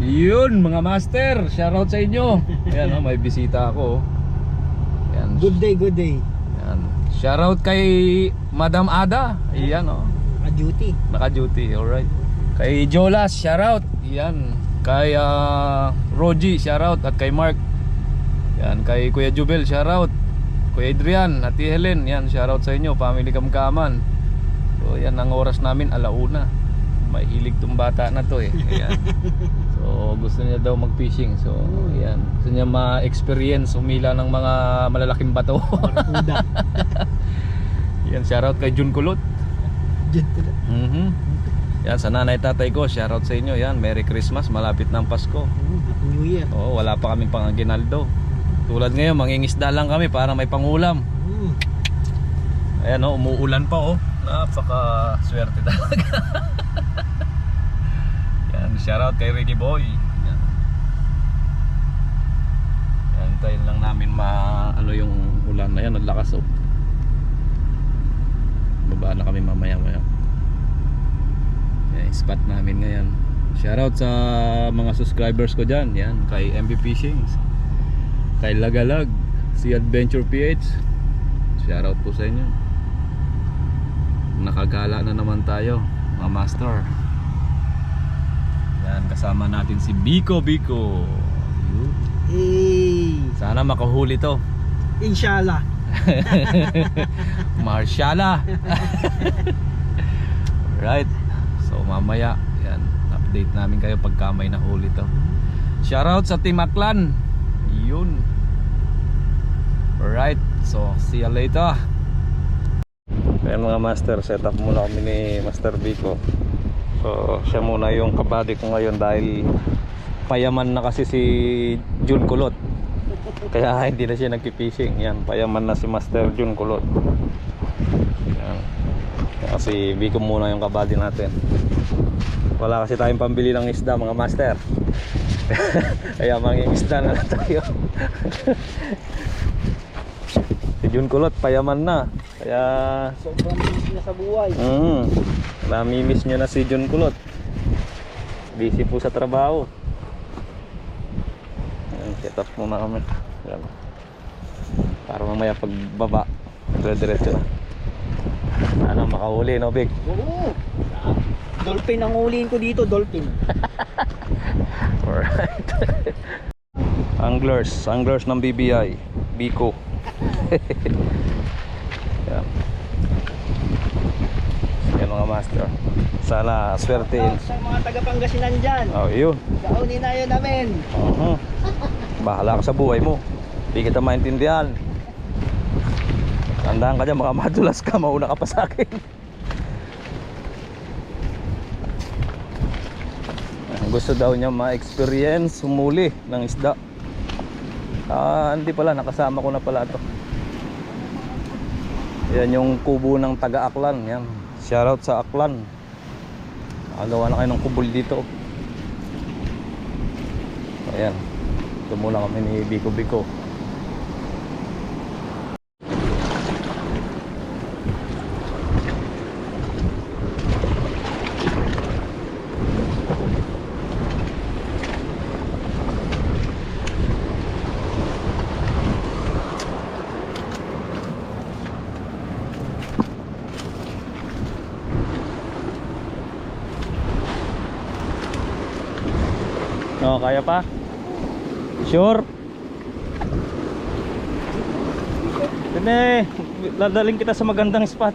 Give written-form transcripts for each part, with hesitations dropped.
Yun mga master, shoutout sa inyo. Ayan, may bisita ako. Ayan. Good day, good day. Ayan. Shoutout kay Madam Ada. Ayan, Naka-duty. naka-duty, alright. Kay Jolas, shoutout. Ayan. Kay Roji, shoutout. At kay Mark. Ayan. Kay Kuya Jubel, shoutout. Kuya Adrian, Ate Helen, yan, shoutout sa inyo. Family Kamkaman. So yan ang oras namin, 1:00. May hilig tong bata na to eh. Ayan. So gusto niya daw mag-fishing. So ayan, gusto niya ma-experience umila ng mga malalaking bato. Barracuda. Yan, shoutout kay Jun Kulot. Diyan pala. Yan, sa nanay tatay ko, shoutout sa inyo. Yan, Merry Christmas, malapit ng Pasko. Happy New Year. Oo, wala pa kaming pang aguinaldo. Tulad ngayon, mangingisda lang kami para may pangulam. Ayan, umuulan pa. Napaka swerte talaga. Yan, shoutout kay Ricky Boy. Yan. Yan, tayo lang namin yung ulan na yan, ang lakas. Baba na kami mamaya. Yan, spot namin ngayon. Shoutout sa mga subscribers ko dyan. Yan, kay MB Fishing, kay Lagalag, si Adventure PH. Shoutout po sa inyo. Nakagala na naman tayo, mga master. Yan, kasama natin si Biko. Hey. Sana makahuli to. Inshallah. Marshala. Right. So mamaya, yan, update namin kayo pagka may nahuli to. Shoutout sa Team Aklan. Yun. Alright. So see you later. Kaya mga master, set up muna kami ni Master Biko. So siya muna yung kabady ko ngayon dahil payaman na kasi si Jun Kulot. Kaya hindi na siya nagki-fishing. Yan, payaman na si Master Jun Kulot. Yan. Kasi Biko muna yung kabady natin. Wala kasi tayong pambili ng isda mga master. Kaya mangingisda na lang tayo. Si Jun Kulot payaman na. Kaya Sobrang busy na sa buhay. namimiss nyo na si Jun Kulot. Busy po sa trabaho. Ayan, set up muna kami. Ayan. Para mamaya pagbaba, dire-diretso na. Ano, makahuli no, Big? Oo. Dolphin ang uliin ko dito, dolphin. Alright. Anglers ng BBI, Biko. Yan. Yan mga master. Sana swertein. Sa mga taga-Pangasinan dyan. Oh, yun. Kaunin na yun namin. Bahala ka sa buhay mo. Hindi kita maintindihan. Tandaan ka dyan, mga madulas ka, mauna ka pa sa akin. Gusto daw niya ma-experience humuli ng isda. Hindi pala, nakasama ko na pala ito. Yan yung kubo ng taga Aklan. Yan, shoutout sa Aklan. Gawa na kayo ng kubol dito. Ayan, ito muna kami ni Biko. No, kaya pa? Sure? Dene, dadaling kita sa magandang spot.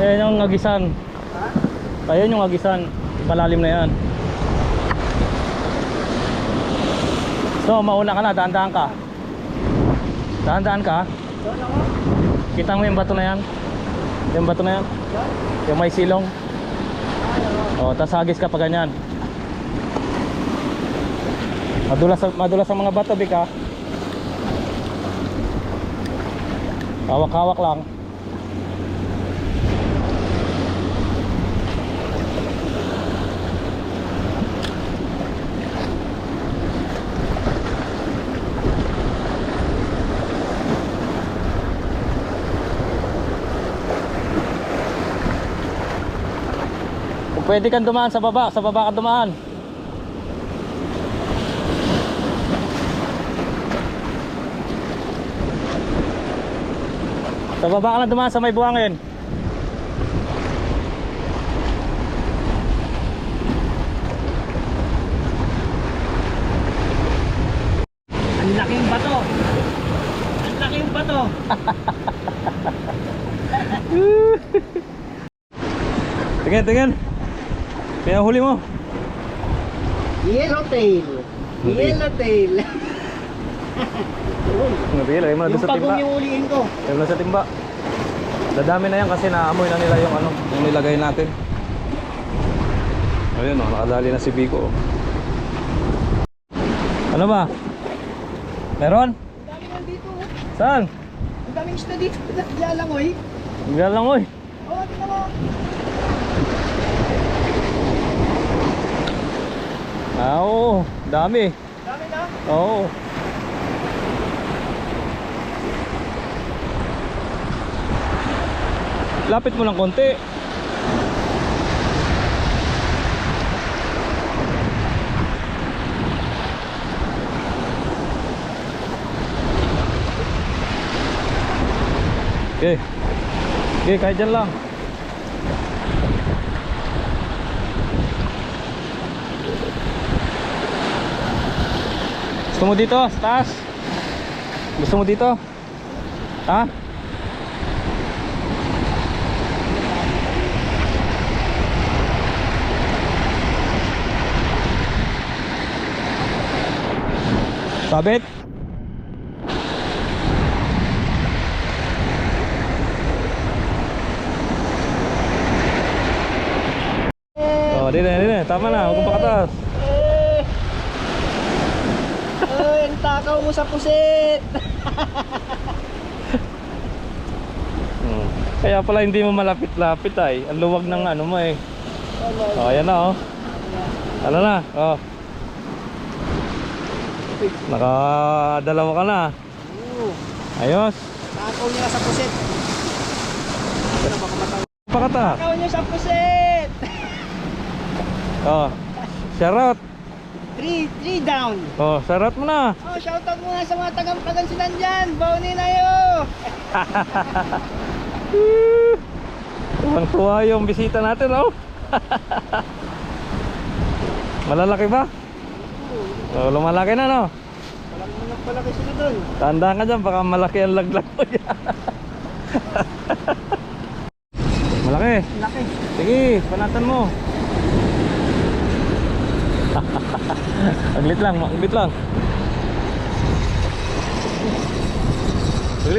Ayan yung agisan. Ayan yung agisan. Palalim na yan. So, mauna ka na, dahan-dahan ka. Dahan-dahan ka. Kita mo yung bato na yan? Yung bato na yan? Yung may silong. Tas hagis ka pa ganyan. Madulas ang mga bato, Bika. Hawak-hawak lang. Pwede kang dumaan sa baba ka dumaan. Sa baba ka na dumaan sa may buhangin. Ang laki yung bato. Ang laki yung bato. Tingin. Kaya huli mo. Yellowtail. Yellowtail. Nabili, mo na doon Yung sa timba. pagong yung uliin ko. Ayun na sa timba. Dadami na yan kasi naamoy na nila yung ano, yung nilagay natin. Ayun oh, nakadali na si Biko. Ano ba? Meron? Ang dami nandito. Saan? Ang daming isda dito. Naglalangoy. Naglalangoy. Oo, tingnan mo. Ah, oo. Dami. Dami na. Oo. Lapit mo ng konti. Okay. Okay, kahit dyan lang. Gusto mo dito? Sa taas? Gusto mo dito? Ha? Sabit? Oh, di na. Tama na, huwag kang pakatas. Ay, ang takaw mo sa pusit. Kaya pala hindi mo malapit-lapit ay. Ang luwag ng ano mo eh. Oh, ayan na oh. Ano na? Oh. Nakadalawa ka na. Ayos. Takaw niya sa pusit. Ano ba kumataw? Pakata. Takaw niya sa pusit. Oh. Shoutout. 3 down. Oh, shoutout mo na. Oh, shoutout muna sa mga tagang-pagansinan dyan. Bawnin na yo. Tuwang-tuwa yung bisita natin oh. Malalaki ba? Oh, lumalaki na no. Palaki sila dun. Tandaan ka dyan, baka malaki ang laglag mo dyan. Malaki. Laki. Sige, panatan mo. Aglit lang, Aglit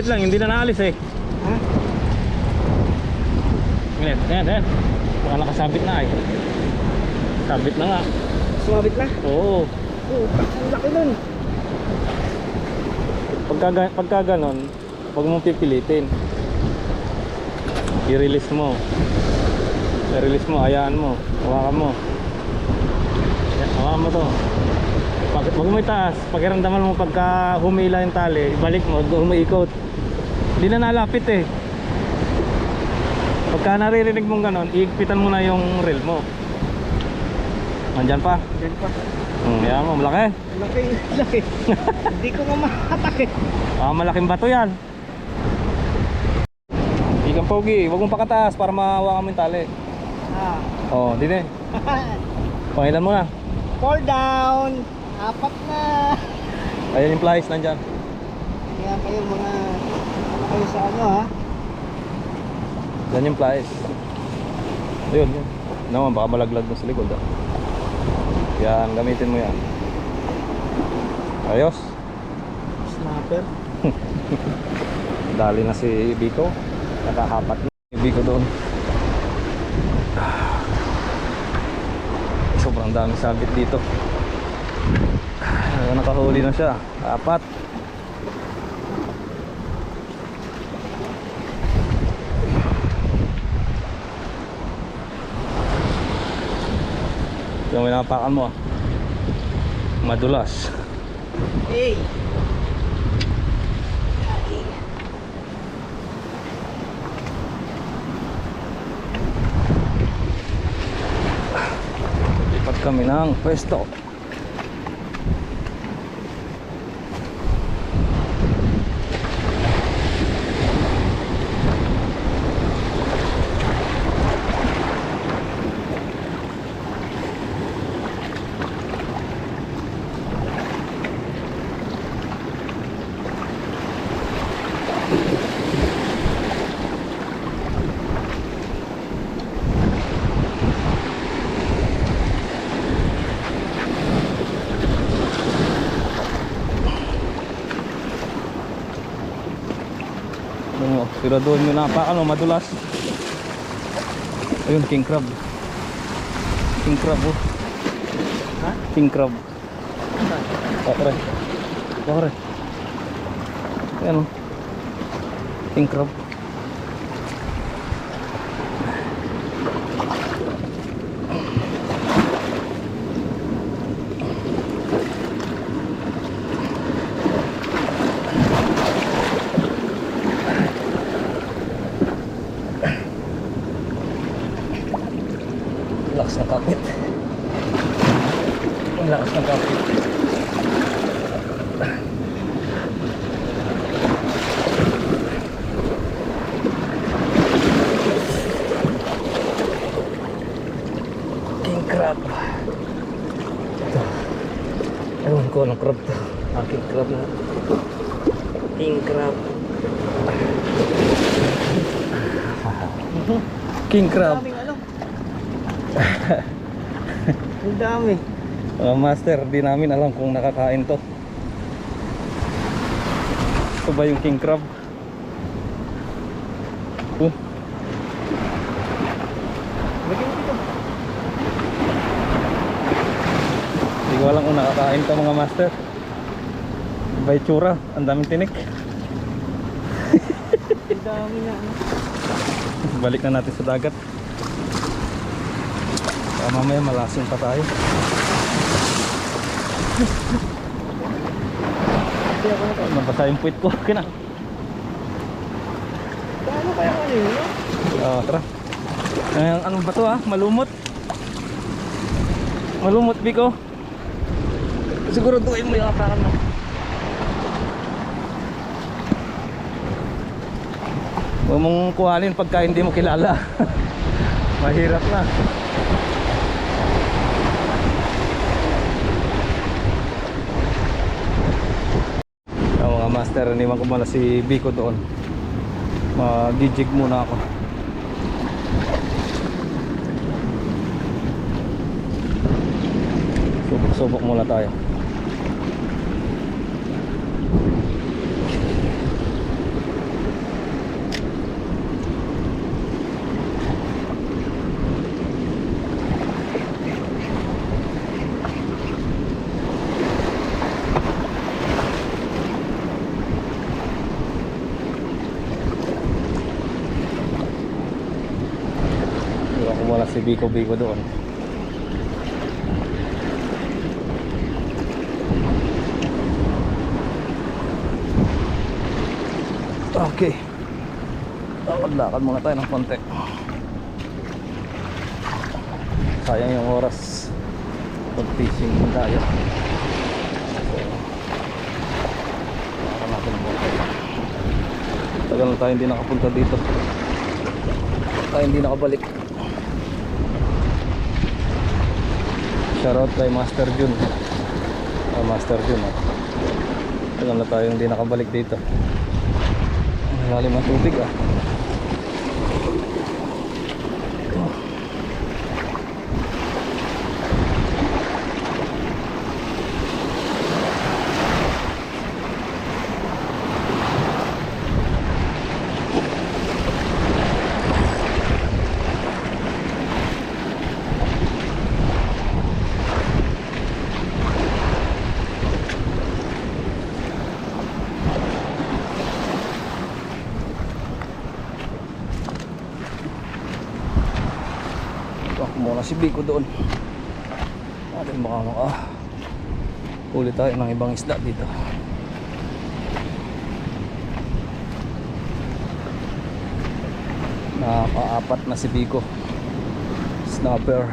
lang, hindi na naalis eh. Ha? Ayan. Baka nakasabit na eh. Sabit na nga. Sumabit na. Oo. Oh, ang laki nun. Pagka ganon, huwag mong pipilitin. I-release mo. I-release mo, hayaan mo. Hawakan mo. Hawakan mo to. Huwag mo itaas. Pakiramdaman mo pagka humila yung tali, ibalik mo, umiikot. Hindi na nalapit eh. Pagka naririnig mong ganon, iigpitan mo na yung reel mo. Nandyan pa? Diyan pa. Hayaan mo, malaki. Laki. Hindi ko mamahatak eh. Malaking bato yan. Hindi kang pogi, huwag mong pakataas para mahawakan mo yung tali. Ah. Oh, di na eh. Pangilan mo na. 4 down. 4 na. Ayan yung flies nandyan. Kaya kayo mga kayo sa ano ha. Yan yung flies. Ayun. Naman baka malaglag mo sa likod ah. Yan, gamitin mo yan. Ayos. Snapper. Dali na si Biko. Nakahapat na si Biko doon. Sobrang daming sabit dito. Nakahuli na siya. 4. Yung minapakan mo madulas. Hey. kami ng pwesto. Siguraduhin mo na pa madulas. Ayun, king crab. King crab oh. Ha? King crab. Bakre. Bakre. Ayan oh. King crab. Lakas ng kapit. Ang lakas ng kapit. King crab. Ito. Ewan ko anong crab to. King crab na. King crab. King crab. Daming ano. Ang dami. Master, di namin alam kung nakakain to. Ito ba yung king crab? Lagyan mo dito. Hindi ko alam kung nakakain to mga master. Iba yung tsura, ang daming tinik. Ang dami na ano. Balik na natin sa dagat. Mamaya malasing pa tayo. Hindi ako na tayo. Nabasa yung puwit ko. Kina. Paano kaya ano yun? Tara. Ano ba to malumot. Malumot Biko. Siguro duin mo yung aparan mo. Huwag mong kuhanin pagka hindi mo kilala. Mahirap na. Mga master, iniwan ko muna si Biko doon. Mag-jig muna ako. Subok-subok muna tayo. Wala si Biko doon. Okay. Lakad muna tayo ng konti. Sayang yung oras. Pag-fishing tayo. Para natin muna. Tagal na tayo hindi nakapunta dito. Tayo hindi nakabalik. Shoutout kay Master Jun. Master Jun tagal na tayo hindi nakabalik dito. Lalim ang tubig muna si Biko doon. Natin baka huli tayo ng ibang isda dito. Nakaka-apat na si Biko. Snapper.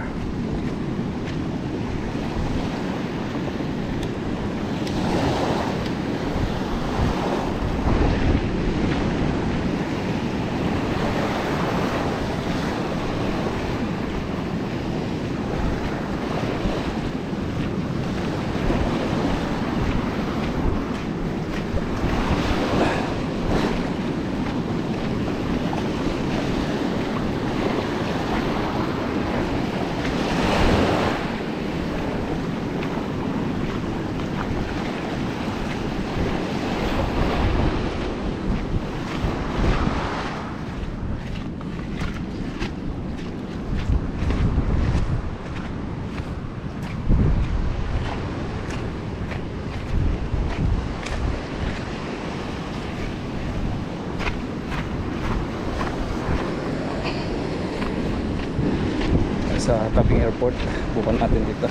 sa tabing airport. Bukan natin dito.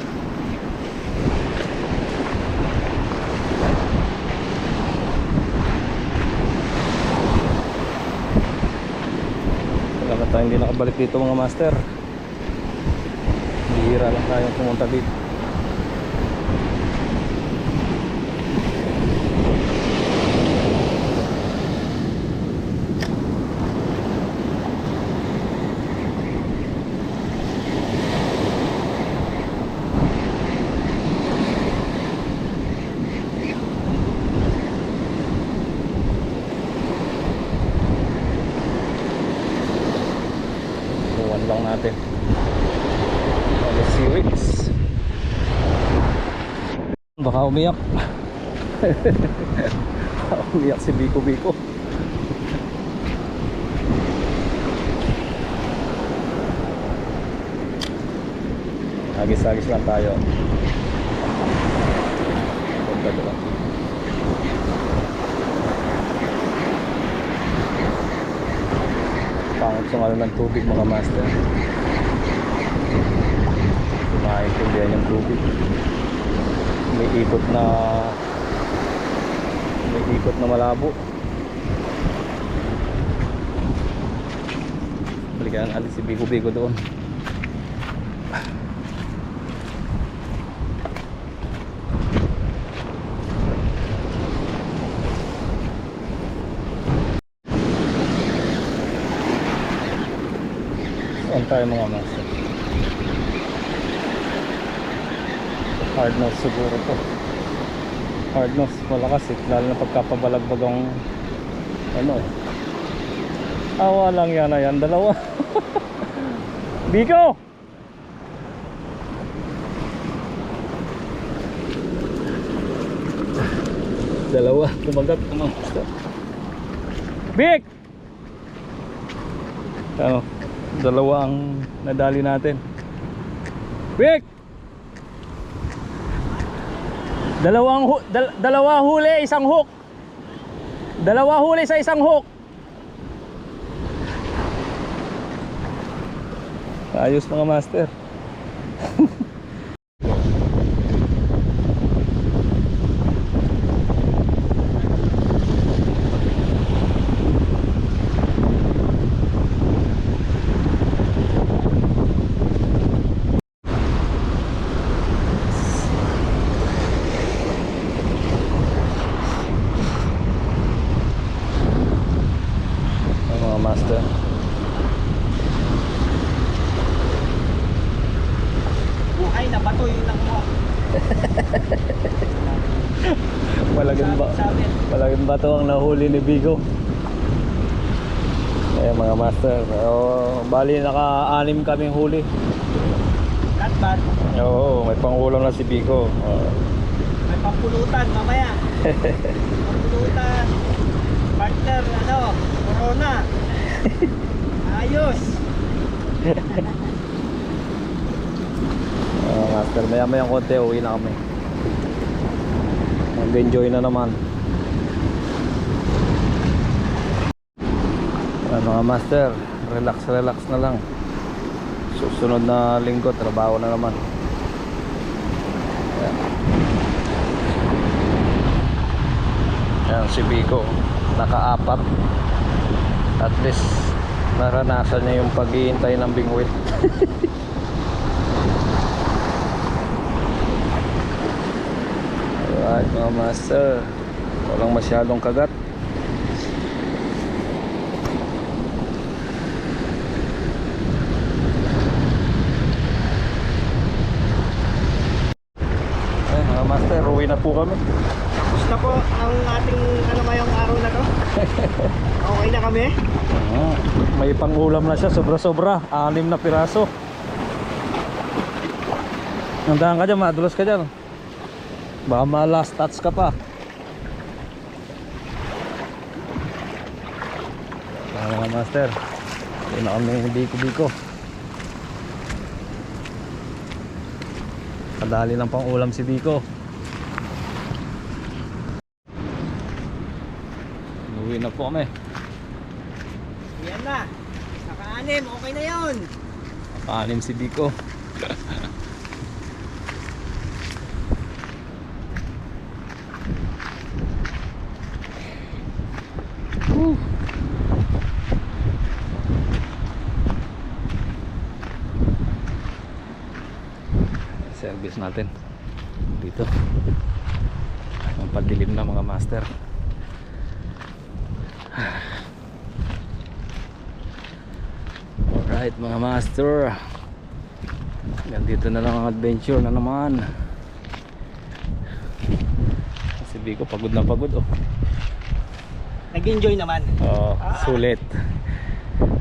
Wala na tayo hindi nakabalik dito mga master. Bihira lang tayong pumunta dito. Buwan lang natin. Let's see weeks. Baka umiyak. Baka umiyak si Biko Biko. Agis-agis lang tayo. Punta doon. Pangit sumalo ng tubig mga master. Maintindihan yung tubig. May ikot na malabo. Balikan alis si Biko Biko doon. Saan tayo mga master? Hard nose siguro to. Hard nose, malakas eh. Lalo na pagkapabalagbag ang ano eh. Awa lang yan na yan, dalawa. Biko! Dalawa, kumagat ano. Bik! Ano, dalawa ang nadali natin. Bik! Dalawa huli, isang hook. Dalawa huli sa isang hook. Ayos mga master. Mga master. Buhay na bato yung nakuha. Malaging bato ang nahuli ni Bigo. Eh mga master, bali naka-anim kaming huli. Katbat. Oo, may pangulam na si Bigo. May pampulutan mamaya. Pampulutan. Partner, corona. Ayos. Master, maya yung konti, uwi na kami. Mag-enjoy na naman. Mga master, relax na lang. Susunod na linggo, trabaho na naman. Yan si Biko, naka-apat. At least naranasan niya yung paghihintay ng bingwit. Alright mga master, walang masyadong kagat. Ay mga master, uwi na po kami. Gusto po ang ating ngayong araw na to. Okay na kami. May pangulam na siya, sobra-sobra. 6 na piraso. Nandahan ka dyan, madulas ka dyan. Baka ma-last touch ka pa. Mga master, hindi na kami biko-biko. Kadali ng pangulam si Biko. Uwi na po kami. Yan na. Naka-anim, okay na yun. Anim si Biko. Service natin dito. Ang padilim na mga master. Alright mga master, ganito na lang ang adventure na naman. Si Biko pagod na pagod oh. Nag-enjoy naman. Oh, sulit.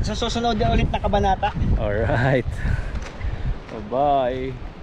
Sa susunod na ulit na kabanata. Alright. Bye bye.